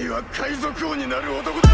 は海賊王になる男だ。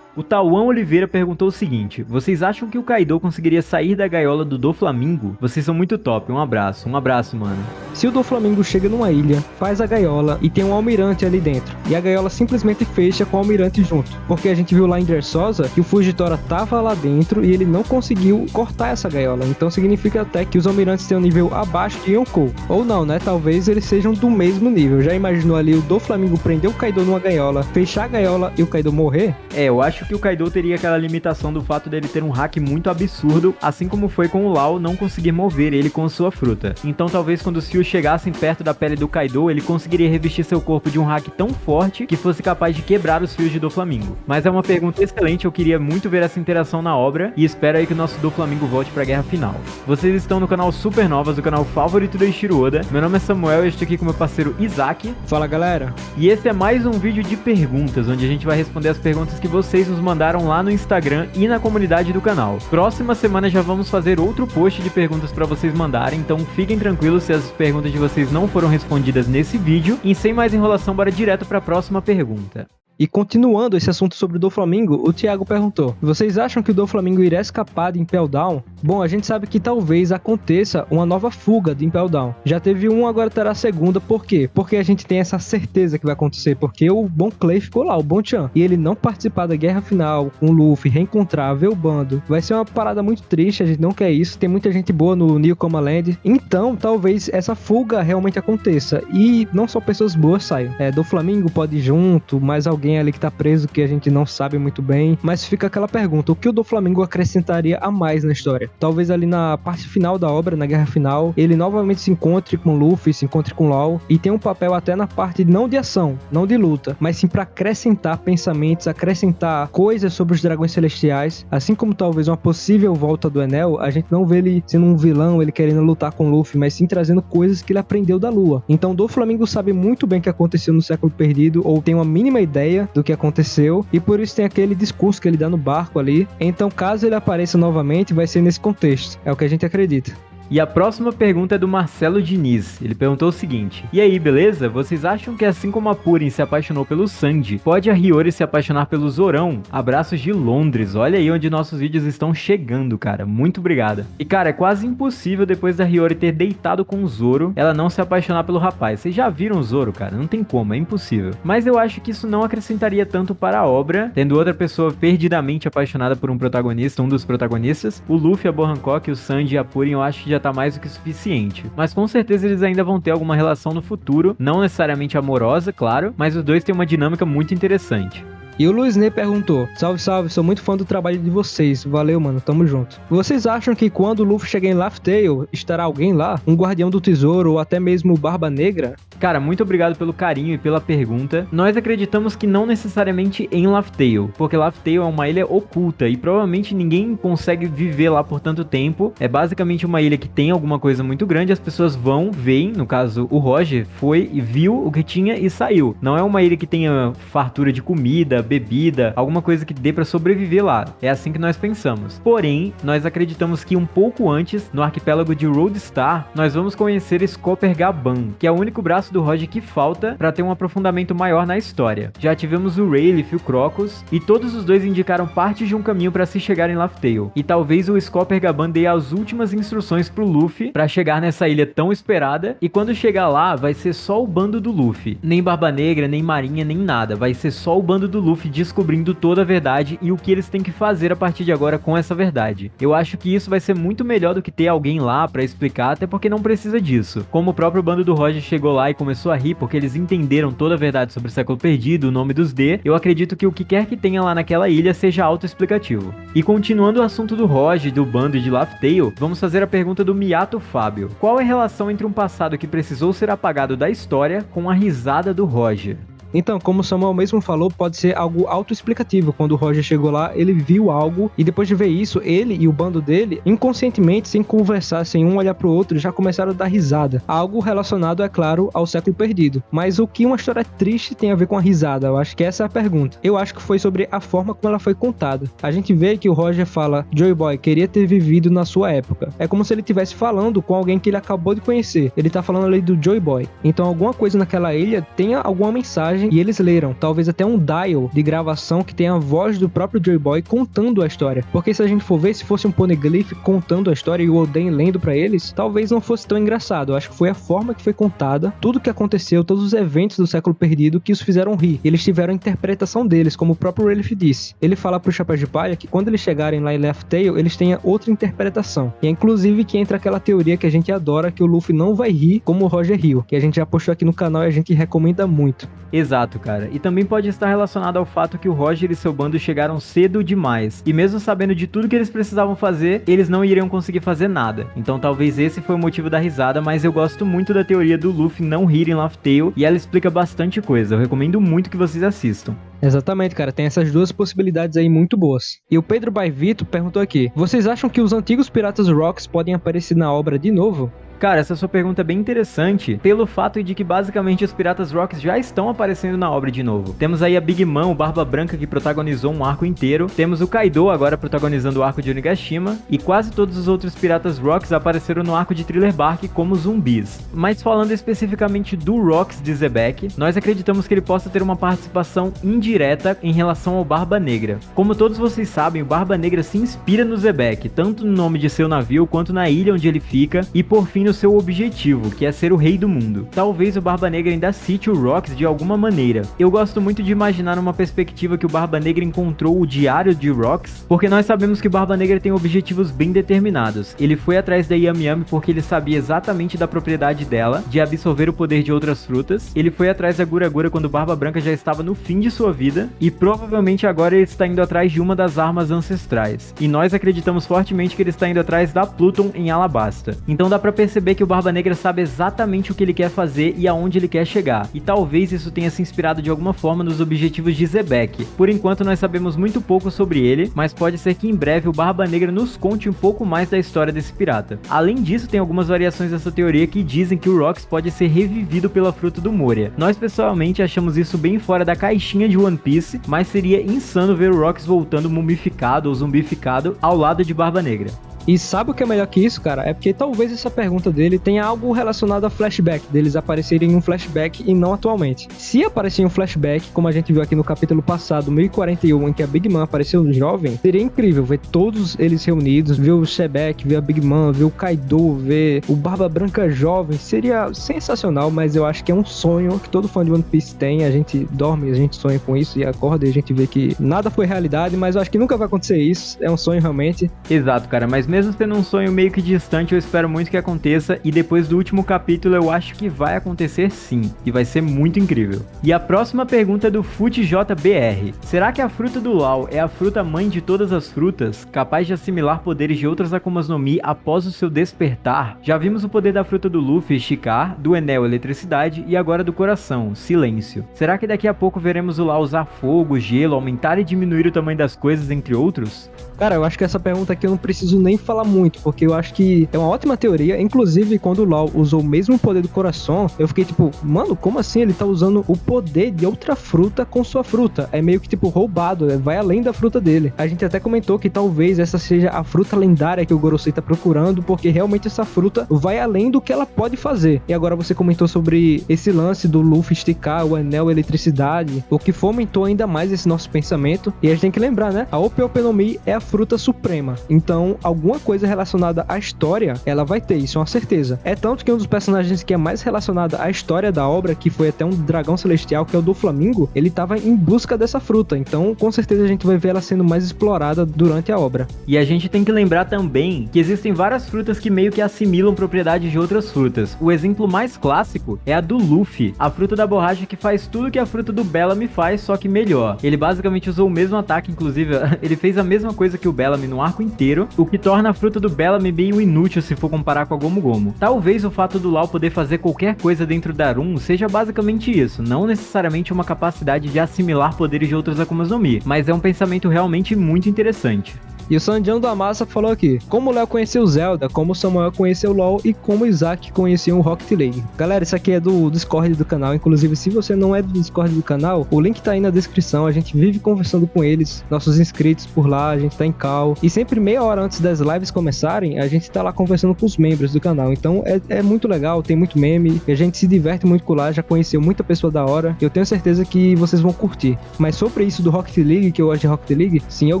O Tauan Oliveira perguntou o seguinte: vocês acham que o Kaido conseguiria sair da gaiola do Doflamingo? Vocês são muito top, um abraço, mano. Se o Doflamingo chega numa ilha, faz a gaiola e tem um almirante ali dentro, e a gaiola simplesmente fecha com o almirante junto, porque a gente viu lá em Dressrosa que o Fujitora tava lá dentro e ele não conseguiu cortar essa gaiola, então significa até que os almirantes têm um nível abaixo de Yonkou, ou não, né, talvez eles sejam do mesmo nível. Já imaginou ali o Doflamingo prender o Kaido numa gaiola, fechar a gaiola e o Kaido morrer? Eu acho que o Kaido teria aquela limitação do fato dele ter um hack muito absurdo, assim como foi com o Lau não conseguir mover ele com sua fruta. Então talvez quando os fios chegassem perto da pele do Kaido, ele conseguiria revestir seu corpo de um hack tão forte que fosse capaz de quebrar os fios de Doflamingo. Mas é uma pergunta excelente, eu queria muito ver essa interação na obra e espero aí que o nosso Doflamingo volte pra guerra final. Vocês estão no canal Supernovas, o canal favorito do Eiichiro Oda. Meu nome é Samuel e estou aqui com meu parceiro Isaac. Fala galera! E esse é mais um vídeo de perguntas, onde a gente vai responder as perguntas que vocês nos mandaram lá no Instagram e na comunidade do canal. Próxima semana já vamos fazer outro post de perguntas para vocês mandarem, então fiquem tranquilos se as perguntas de vocês não foram respondidas nesse vídeo. E sem mais enrolação, bora direto para a próxima pergunta. E continuando esse assunto sobre o Doflamingo, o Thiago perguntou: vocês acham que o Doflamingo irá escapar de Impel Down? Bom, a gente sabe que talvez aconteça uma nova fuga de Impel Down. Já teve uma, agora terá a segunda. Por quê? Porque a gente tem essa certeza que vai acontecer, porque o Bon Clay ficou lá, o Bon Chan, e ele não participar da guerra final com o Luffy, reencontrar, ver o bando. Vai ser uma parada muito triste, a gente não quer isso. Tem muita gente boa no Newcomer Land, então talvez essa fuga realmente aconteça e não só pessoas boas saiam. Doflamingo pode ir junto, mas alguém ali que tá preso que a gente não sabe muito bem, mas fica aquela pergunta: o que o Doflamingo acrescentaria a mais na história? Talvez ali na parte final da obra, na guerra final, ele novamente se encontre com Luffy, se encontre com Law e tem um papel até na parte não de ação, não de luta, mas sim para acrescentar pensamentos, acrescentar coisas sobre os dragões celestiais, assim como talvez uma possível volta do Enel. A gente não vê ele sendo um vilão, ele querendo lutar com Luffy, mas sim trazendo coisas que ele aprendeu da Lua. Então o Doflamingo sabe muito bem o que aconteceu no século perdido, ou tem uma mínima ideia do que aconteceu, e por isso tem aquele discurso que ele dá no barco ali. Então caso ele apareça novamente, vai ser nesse contexto, é o que a gente acredita. E a próxima pergunta é do Marcelo Diniz. Ele perguntou o seguinte: e aí, beleza? Vocês acham que assim como a Purin se apaixonou pelo Sanji, pode a Hiyori se apaixonar pelo Zorão? Abraços de Londres. Olha aí onde nossos vídeos estão chegando, cara. Muito obrigada. E cara, é quase impossível depois da Hiyori ter deitado com o Zoro, ela não se apaixonar pelo rapaz. Vocês já viram o Zoro, cara? Não tem como, é impossível. Mas eu acho que isso não acrescentaria tanto para a obra, tendo outra pessoa perdidamente apaixonada por um protagonista, um dos protagonistas. O Luffy, a Boa Hancock, o Sanji e a Purin eu acho que já tá mais do que suficiente. Mas com certeza eles ainda vão ter alguma relação no futuro, não necessariamente amorosa, claro, mas os dois têm uma dinâmica muito interessante. E o Luiz Ney perguntou: salve, salve, sou muito fã do trabalho de vocês, valeu mano, tamo junto. Vocês acham que quando o Luffy chegar em Laugh Tale, estará alguém lá? Um guardião do tesouro ou até mesmo Barba Negra? Cara, muito obrigado pelo carinho e pela pergunta. Nós acreditamos que não necessariamente em Laugh Tale, porque Laugh Tale é uma ilha oculta e provavelmente ninguém consegue viver lá por tanto tempo. É basicamente uma ilha que tem alguma coisa muito grande, as pessoas vão, veem, no caso o Roger foi e viu o que tinha e saiu. Não é uma ilha que tenha fartura de comida, bebida, alguma coisa que dê pra sobreviver lá. É assim que nós pensamos. Porém, nós acreditamos que um pouco antes, no arquipélago de Roadstar, nós vamos conhecer Scopper Gaban, que é o único braço do Roger que falta pra ter um aprofundamento maior na história. Já tivemos o Rayleigh e o Crocus, e todos os dois indicaram parte de um caminho pra se chegar em Laugh Tale. E talvez o Scopper Gaban dê as últimas instruções pro Luffy pra chegar nessa ilha tão esperada, e quando chegar lá, vai ser só o bando do Luffy. Nem Barba Negra, nem Marinha, nem nada. Vai ser só o bando do Luffy descobrindo toda a verdade e o que eles têm que fazer a partir de agora com essa verdade. Eu acho que isso vai ser muito melhor do que ter alguém lá pra explicar, até porque não precisa disso. Como o próprio bando do Roger chegou lá e começou a rir porque eles entenderam toda a verdade sobre o século perdido, o nome dos D, eu acredito que o que quer que tenha lá naquela ilha seja autoexplicativo. E continuando o assunto do Roger, do bando e de Laugh Tale, vamos fazer a pergunta do Miyato Fábio. Qual é a relação entre um passado que precisou ser apagado da história com a risada do Roger? Então, como o Samuel mesmo falou, pode ser algo autoexplicativo. Quando o Roger chegou lá, ele viu algo e depois de ver isso, ele e o bando dele, inconscientemente, sem conversar, sem um olhar pro outro, já começaram a dar risada. Algo relacionado, é claro, ao século perdido. Mas o que uma história triste tem a ver com a risada? Eu acho que essa é a pergunta. Eu acho que foi sobre a forma como ela foi contada. A gente vê que o Roger fala, Joy Boy, queria ter vivido na sua época. É como se ele estivesse falando com alguém que ele acabou de conhecer. Ele tá falando ali do Joy Boy. Então alguma coisa naquela ilha tenha alguma mensagem e eles leram. Talvez até um dial de gravação que tenha a voz do próprio Joy Boy contando a história. Porque se a gente for ver, se fosse um poneglyph contando a história e o Oden lendo pra eles, talvez não fosse tão engraçado. Eu acho que foi a forma que foi contada, tudo que aconteceu, todos os eventos do século perdido que os fizeram rir. Eles tiveram a interpretação deles, como o próprio Rayleigh disse. Ele fala pro Chapéu de Palha que quando eles chegarem lá em Laugh Tale, eles tenham outra interpretação. E é inclusive que entra aquela teoria que a gente adora, que o Luffy não vai rir como o Roger riu, que a gente já postou aqui no canal e a gente recomenda muito. Exato, cara. E também pode estar relacionado ao fato que o Roger e seu bando chegaram cedo demais. E mesmo sabendo de tudo que eles precisavam fazer, eles não iriam conseguir fazer nada. Então talvez esse foi o motivo da risada, mas eu gosto muito da teoria do Luffy não rir em Laugh Tale e ela explica bastante coisa. Eu recomendo muito que vocês assistam. Exatamente, cara, tem essas duas possibilidades aí muito boas. E o Pedro Baivito perguntou aqui, vocês acham que os antigos Piratas Rocks podem aparecer na obra de novo? Cara, essa sua pergunta é bem interessante, pelo fato de que basicamente os Piratas Rocks já estão aparecendo na obra de novo. Temos aí a Big Mom, o Barba Branca, que protagonizou um arco inteiro. Temos o Kaido agora protagonizando o arco de Onigashima. E quase todos os outros Piratas Rocks apareceram no arco de Thriller Bark como zumbis. Mas falando especificamente do Rocks de Zebek, nós acreditamos que ele possa ter uma participação indireta em relação ao Barba Negra. Como todos vocês sabem, o Barba Negra se inspira no Zebek, tanto no nome de seu navio quanto na ilha onde ele fica. E por fim, no seu objetivo, que é ser o rei do mundo. Talvez o Barba Negra ainda cite o Rocks de alguma maneira. Eu gosto muito de imaginar uma perspectiva que o Barba Negra encontrou o diário de Rocks, porque nós sabemos que o Barba Negra tem objetivos bem determinados. Ele foi atrás da Yami Yami porque ele sabia exatamente da propriedade dela, de absorver o poder de outras frutas. Ele foi atrás da Gura Gura quando o Barba Branca já estava no fim de sua vida, e provavelmente agora ele está indo atrás de uma das armas ancestrais. E nós acreditamos fortemente que ele está indo atrás da Pluton em Alabasta. Então dá pra perceber que o Barba Negra sabe exatamente o que ele quer fazer e aonde ele quer chegar, e talvez isso tenha se inspirado de alguma forma nos objetivos de Zebek. Por enquanto nós sabemos muito pouco sobre ele, mas pode ser que em breve o Barba Negra nos conte um pouco mais da história desse pirata. Além disso, tem algumas variações dessa teoria que dizem que o Rocks pode ser revivido pela fruta do Moria. Nós pessoalmente achamos isso bem fora da caixinha de One Piece, mas seria insano ver o Rocks voltando mumificado ou zumbificado ao lado de Barba Negra. E sabe o que é melhor que isso, cara? É porque talvez essa pergunta dele tenha algo relacionado a flashback, deles aparecerem em um flashback e não atualmente. Se aparecer em um flashback, como a gente viu aqui no capítulo passado, 1041, em que a Big Mom apareceu jovem, seria incrível ver todos eles reunidos, ver o Shebek, ver a Big Mom, ver o Kaido, ver o Barba Branca jovem. Seria sensacional, mas eu acho que é um sonho que todo fã de One Piece tem. A gente dorme, a gente sonha com isso e acorda e a gente vê que nada foi realidade, mas eu acho que nunca vai acontecer isso. É um sonho realmente. Exato, cara, mas mesmo sendo um sonho meio que distante, eu espero muito que aconteça, e depois do último capítulo eu acho que vai acontecer sim, e vai ser muito incrível. E a próxima pergunta é do FutJBR. Será que a fruta do Law é a fruta mãe de todas as frutas, capaz de assimilar poderes de outras Akumas no Mi após o seu despertar? Já vimos o poder da fruta do Luffy, Shikar, do Enel, Eletricidade, e agora do Coração, Silêncio. Será que daqui a pouco veremos o Law usar fogo, gelo, aumentar e diminuir o tamanho das coisas, entre outros? Cara, eu acho que essa pergunta aqui eu não preciso nem falar muito, porque eu acho que é uma ótima teoria. Inclusive, quando o Law usou o mesmo poder do coração, eu fiquei tipo, mano, como assim ele tá usando o poder de outra fruta com sua fruta? É meio que tipo roubado, vai além da fruta dele. A gente até comentou que talvez essa seja a fruta lendária que o Gorosei tá procurando, porque realmente essa fruta vai além do que ela pode fazer. E agora você comentou sobre esse lance do Luffy esticar o anel eletricidade, o que fomentou ainda mais esse nosso pensamento. E a gente tem que lembrar, né? A Ope Ope no Mi é a fruta suprema. Então, alguma coisa relacionada à história, ela vai ter, isso é uma certeza. É tanto que um dos personagens que é mais relacionado à história da obra, que foi até um dragão celestial, que é o do Flamingo, ele tava em busca dessa fruta. Então, com certeza a gente vai ver ela sendo mais explorada durante a obra. E a gente tem que lembrar também que existem várias frutas que meio que assimilam propriedades de outras frutas. O exemplo mais clássico é a do Luffy, a fruta da borracha que faz tudo que a fruta do Bellamy faz, só que melhor. Ele basicamente usou o mesmo ataque, inclusive ele fez a mesma coisa coisa que o Bellamy no arco inteiro, o que torna a fruta do Bellamy meio inútil se for comparar com a Gomu Gomu. Talvez o fato do Lau poder fazer qualquer coisa dentro da Arum seja basicamente isso, não necessariamente uma capacidade de assimilar poderes de outros Akumas no Mi, mas é um pensamento realmente muito interessante. E o Sandião da Massa falou aqui: como o Léo conheceu Zelda, como o Samuel conheceu o LoL e como o Isaac conheceu o Rocket League. Galera, isso aqui é do Discord do canal, inclusive se você não é do Discord do canal, o link tá aí na descrição, a gente vive conversando com eles, nossos inscritos por lá, a gente tá em call, e sempre meia hora antes das lives começarem, a gente tá lá conversando com os membros do canal, então é muito legal, tem muito meme, e a gente se diverte muito com lá, já conheceu muita pessoa da hora, eu tenho certeza que vocês vão curtir. Mas sobre isso do Rocket League, que eu gosto de Rocket League, sim, eu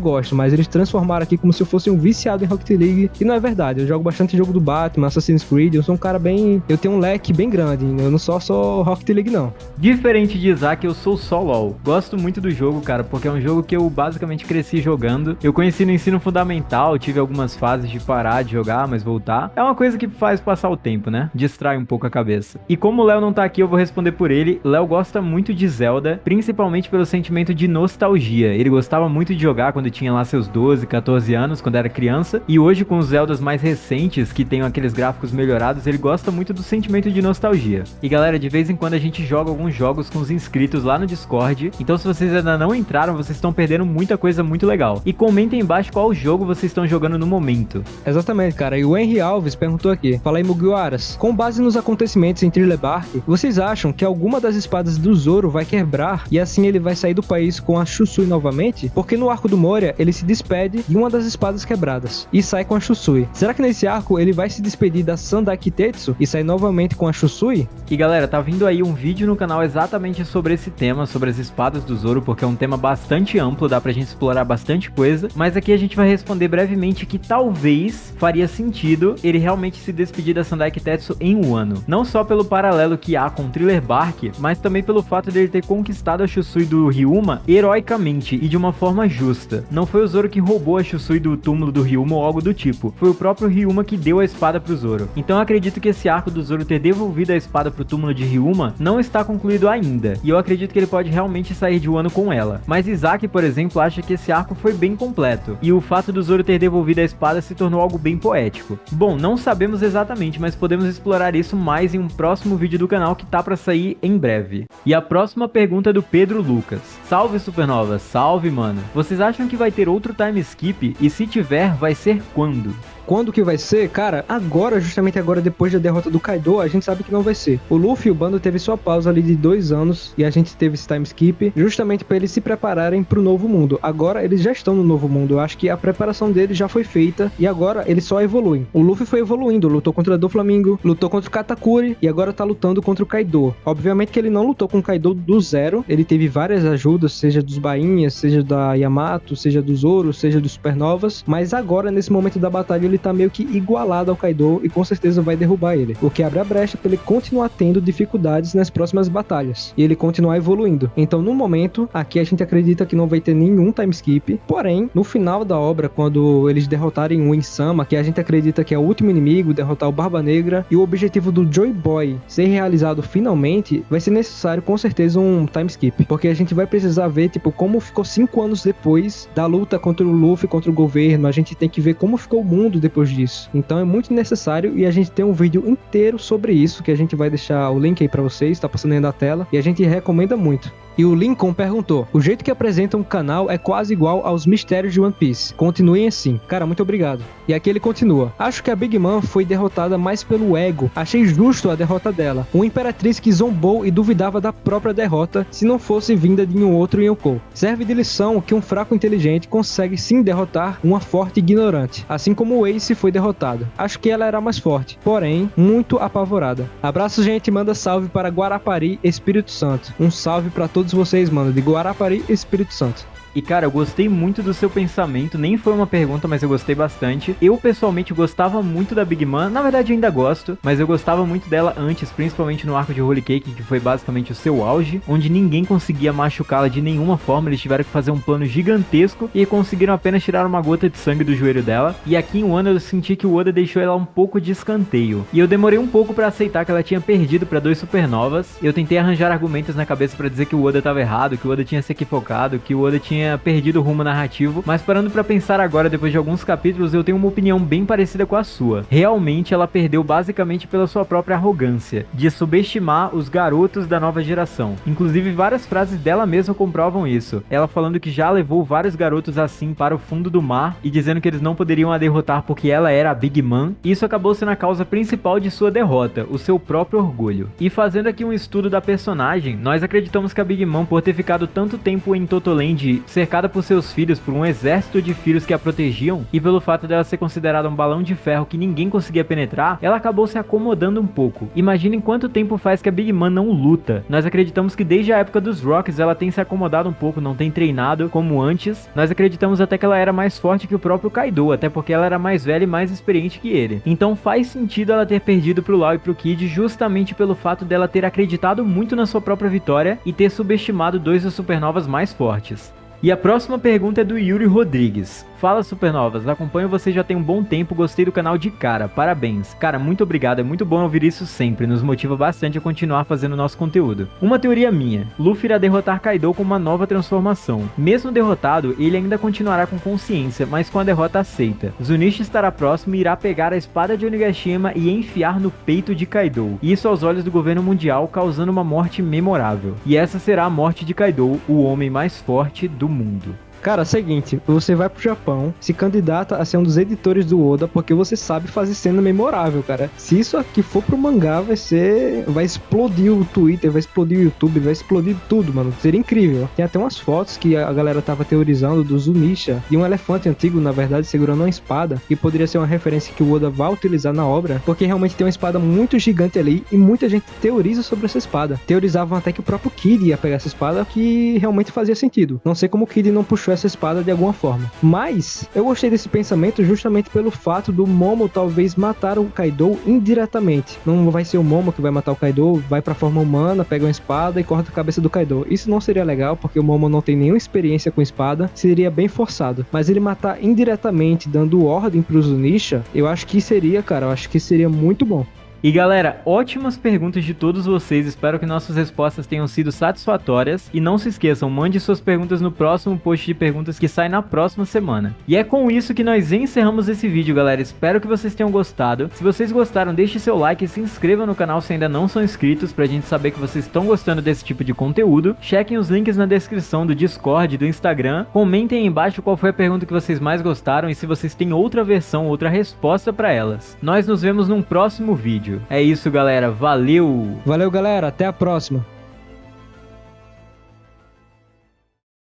gosto, mas eles transformaram aqui como se eu fosse um viciado em Rocket League, e não é verdade, eu jogo bastante jogo do Batman, Assassin's Creed, eu sou um cara bem... eu tenho um leque bem grande, eu não sou Rocket League não. Diferente de Isaac, eu sou só LoL. Gosto muito do jogo, cara, porque é um jogo que eu basicamente cresci jogando. Eu conheci no ensino fundamental, tive algumas fases de parar de jogar, mas voltar. É uma coisa que faz passar o tempo, né? Distrai um pouco a cabeça. E como o Léo não tá aqui, eu vou responder por ele. Léo gosta muito de Zelda, principalmente pelo sentimento de nostalgia. Ele gostava muito de jogar quando tinha lá seus 12, 14 anos, quando era criança. E hoje, com os Zeldas mais recentes, que tem aqueles gráficos melhorados, ele gosta muito do sentimento de nostalgia. E galera, de vez em quando a gente joga alguns jogos com os inscritos lá no Discord. Então se vocês ainda não entraram, vocês estão perdendo muita coisa muito legal. E comentem embaixo qual jogo vocês estão jogando no momento. Exatamente, cara. E o Henry Alves perguntou aqui: fala aí, Mugiwaras, com base nos acontecimentos em Thriller Bark, vocês acham que alguma das espadas do Zoro vai quebrar e assim ele vai sair do país com a Shusui novamente? Porque no arco do Moria, ele se despede de uma das espadas quebradas e sai com a Shusui. Será que nesse arco ele vai se despedir da Sandai Kitetsu e sair novamente com a Shusui? E galera, tá vindo aí um vídeo no canal exatamente sobre esse tema, sobre as espadas do Zoro, porque é um tema bastante amplo, dá pra gente explorar bastante coisa, mas aqui a gente vai responder brevemente que talvez faria sentido ele realmente se despedir da Sandai Kitetsu em Wano. Não só pelo paralelo que há com Thriller Bark, mas também pelo fato dele ter conquistado a Shusui do Ryuma heroicamente e de uma forma justa. Não foi o Zoro que roubou a Shusui do túmulo do Ryuma ou algo do tipo, foi o próprio Ryuma que deu a espada pro Zoro. Então eu acredito que esse arco do Zoro ter devolvido a espada pro túmulo de Ryuma não está concluído ainda, e eu acredito que ele pode realmente sair de Wano com ela. Mas Isaac, por exemplo, acha que esse arco foi bem completo, e o fato do Zoro ter devolvido a espada se tornou algo bem poético. Bom, não sabemos exatamente, mas podemos explorar isso mais em um próximo vídeo do canal que tá pra sair em breve. E a próxima pergunta é do Pedro Lucas. Salve Supernova, salve mano. Vocês acham que vai ter outro time skip? E se tiver, vai ser quando? Quando que vai ser? Cara, agora, justamente agora, depois da derrota do Kaido, a gente sabe que não vai ser. O Luffy e o bando teve sua pausa ali de 2 anos e a gente teve esse time skip justamente para eles se prepararem pro novo mundo. Agora eles já estão no novo mundo, eu acho que a preparação deles já foi feita e agora eles só evoluem. O Luffy foi evoluindo, lutou contra o Doflamingo, lutou contra o Katakuri e agora tá lutando contra o Kaido. Obviamente que ele não lutou com o Kaido do zero, ele teve várias ajudas, seja dos bainhas, seja da Yamato, seja do Zoro, seja dos Supernovas, mas agora nesse momento da batalha ele tá meio que igualado ao Kaido e com certeza vai derrubar ele, o que abre a brecha para ele continuar tendo dificuldades nas próximas batalhas e ele continuar evoluindo. Então no momento, aqui a gente acredita que não vai ter nenhum time skip, porém, no final da obra, quando eles derrotarem o Insama, que a gente acredita que é o último inimigo, derrotar o Barba Negra, e o objetivo do Joy Boy ser realizado finalmente, vai ser necessário com certeza um time skip, porque a gente vai precisar ver, tipo, como ficou 5 anos depois da luta contra o Luffy, contra o governo, a gente tem que ver como ficou o mundo depois disso. Então é muito necessário e a gente tem um vídeo inteiro sobre isso, que a gente vai deixar o link aí pra vocês, tá passando aí na tela, e a gente recomenda muito. E o Lincoln perguntou: o jeito que apresentam o canal é quase igual aos mistérios de One Piece. Continuem assim. Cara, muito obrigado. E aqui ele continua: acho que a Big Mom foi derrotada mais pelo ego. Achei justo a derrota dela. Uma imperatriz que zombou e duvidava da própria derrota se não fosse vinda de um outro Yonkou. Serve de lição que um fraco inteligente consegue sim derrotar uma forte ignorante. Assim como o Ace foi derrotado. Acho que ela era mais forte, porém, muito apavorada. Abraço, gente. Manda salve para Guarapari, Espírito Santo. Um salve para todos vocês, mano, de Guarapari, Espírito Santo. E cara, eu gostei muito do seu pensamento, nem foi uma pergunta, mas eu gostei bastante. Eu pessoalmente gostava muito da Big Mom, na verdade ainda gosto, mas eu gostava muito dela antes, principalmente no arco de Holy Cake, que foi basicamente o seu auge, onde ninguém conseguia machucá-la de nenhuma forma, eles tiveram que fazer um plano gigantesco e conseguiram apenas tirar uma gota de sangue do joelho dela. E aqui em Wano eu senti que o Oda deixou ela um pouco de escanteio, e eu demorei um pouco pra aceitar que ela tinha perdido pra 2 Supernovas. Eu tentei arranjar argumentos na cabeça pra dizer que o Oda tava errado, que o Oda tinha se equivocado, que o Oda tinha tenha perdido o rumo narrativo, mas parando pra pensar agora, depois de alguns capítulos, eu tenho uma opinião bem parecida com a sua. Realmente ela perdeu basicamente pela sua própria arrogância, de subestimar os garotos da nova geração. Inclusive várias frases dela mesma comprovam isso. Ela falando que já levou vários garotos assim para o fundo do mar e dizendo que eles não poderiam a derrotar porque ela era a Big Mom. Isso acabou sendo a causa principal de sua derrota, o seu próprio orgulho. E fazendo aqui um estudo da personagem, nós acreditamos que a Big Mom, por ter ficado tanto tempo em Totoland, cercada por seus filhos, por um exército de filhos que a protegiam, e pelo fato dela ser considerada um balão de ferro que ninguém conseguia penetrar, ela acabou se acomodando um pouco. Imaginem quanto tempo faz que a Big Mom não luta. Nós acreditamos que desde a época dos Rocks ela tem se acomodado um pouco, não tem treinado como antes. Nós acreditamos até que ela era mais forte que o próprio Kaido, até porque ela era mais velha e mais experiente que ele. Então faz sentido ela ter perdido pro Law e pro Kid justamente pelo fato dela ter acreditado muito na sua própria vitória e ter subestimado dois dos supernovas mais fortes. E a próxima pergunta é do Yuri Rodrigues. Fala supernovas, acompanho você já tem um bom tempo, gostei do canal de cara, parabéns. Cara, muito obrigado, é muito bom ouvir isso sempre, nos motiva bastante a continuar fazendo nosso conteúdo. Uma teoria minha, Luffy irá derrotar Kaido com uma nova transformação. Mesmo derrotado, ele ainda continuará com consciência, mas com a derrota aceita. Zunisha estará próximo e irá pegar a espada de Onigashima e enfiar no peito de Kaido. Isso aos olhos do governo mundial, causando uma morte memorável. E essa será a morte de Kaido, o homem mais forte do mundo. Cara, é o seguinte, você vai pro Japão, se candidata a ser um dos editores do Oda, porque você sabe fazer cena memorável, cara. Se isso aqui for pro mangá, vai explodir o Twitter, vai explodir o YouTube, vai explodir tudo, mano. Seria incrível. Tem até umas fotos que a galera tava teorizando do Zunisha, de um elefante antigo, na verdade, segurando uma espada, que poderia ser uma referência que o Oda vai utilizar na obra, porque realmente tem uma espada muito gigante ali, e muita gente teoriza sobre essa espada. Teorizavam até que o próprio Kid ia pegar essa espada, que realmente fazia sentido. Não sei como o Kid não puxou essa espada de alguma forma. Mas eu gostei desse pensamento justamente pelo fato do Momo talvez matar o Kaido indiretamente. Não vai ser o Momo que vai matar o Kaido, vai pra forma humana, pega uma espada e corta a cabeça do Kaido. Isso não seria legal, porque o Momo não tem nenhuma experiência com espada, seria bem forçado. Mas ele matar indiretamente, dando ordem pro Zunisha, eu acho que seria, cara, eu acho que seria muito bom. E galera, ótimas perguntas de todos vocês, espero que nossas respostas tenham sido satisfatórias. E não se esqueçam, mande suas perguntas no próximo post de perguntas que sai na próxima semana. E é com isso que nós encerramos esse vídeo, galera, espero que vocês tenham gostado. Se vocês gostaram, deixe seu like e se inscrevam no canal se ainda não são inscritos, pra gente saber que vocês estão gostando desse tipo de conteúdo. Chequem os links na descrição do Discord, do Instagram, comentem aí embaixo qual foi a pergunta que vocês mais gostaram e se vocês têm outra versão, outra resposta pra elas. Nós nos vemos num próximo vídeo. É isso, galera. Valeu! Valeu, galera. Até a próxima.